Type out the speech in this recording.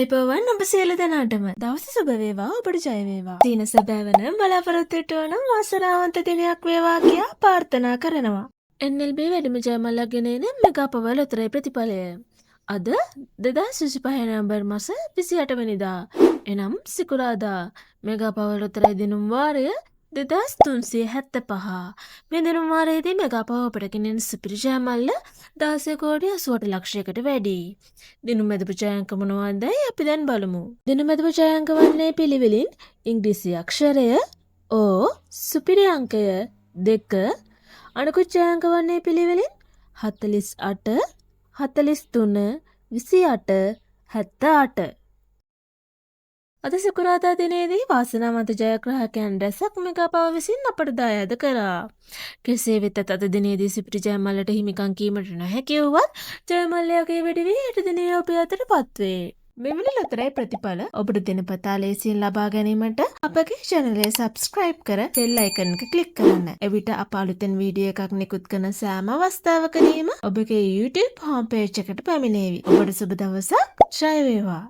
අයිබෝවන් ඔබ සියලු දෙනාටම දවස සුබ වේවා ඔබට ජය වේවා. දින සැබෑවන බලාපොරොත්තු වන වාසනාවන්ත දිනයක් වේවා කියා ප්‍රාර්ථනා කරනවා. NLB වැඩිම ජයමල්ලක් ගෙන එන මෙගා පවල් උතරයි ප්‍රතිඵලය. අද 2025 නොවැම්බර් මාස 28 වෙනිදා එනම් සිකුරාදා මෙගා පවල් උතරයි දිනුම් වාරය 2375. මේ දිනුම් වාරයේදී මෙගා පව අපට ගෙනෙන සුපිරි ජයමල්ල 16,88 ලක්ෂයකට වැඩි. දිනුම් මැදපු ජයාංක මොනවාදයි අපි දැන් බලමු. දිනුම් මැදපු ජයාංක වන්නේ පිළිවෙලින් ඉංග්‍රීසි අක්ෂරය O, සුපිරි අංකය 2, අනිකුත් ජයාංක වන්නේ පිළිවෙලින් 48, 43, 28, 78. අද සිකුරාදා දිනේදී වාසනාවන්ත ජයග්‍රාහකයන් රැසක් මෙගා පව විසින් අපට දායාද කරා. කෙසේ වෙතත් අද දිනේදී සුපිරි ජයමල්ලට හිමිකම් කීමට නොහැකි වුවත් ජයමල්ලයාගේ වැඩි වී හෙට දිනේ ඔබ අතටපත් වේ. මෙවැනි ලොතරැයි ප්‍රතිඵල ඔබට දිනපතා ලේසියෙන් ලබා ගැනීමට අපගේ channel එක subscribe කර bell icon එක click කරන්න. එවිට අප අලුතෙන් වීඩියෝ එකක් නිකුත් කරන සෑම අවස්ථාවකදීම ඔබගේ YouTube home page එකට පැමිණේවි. ඔබට සුබ දවසක්. ජය වේවා.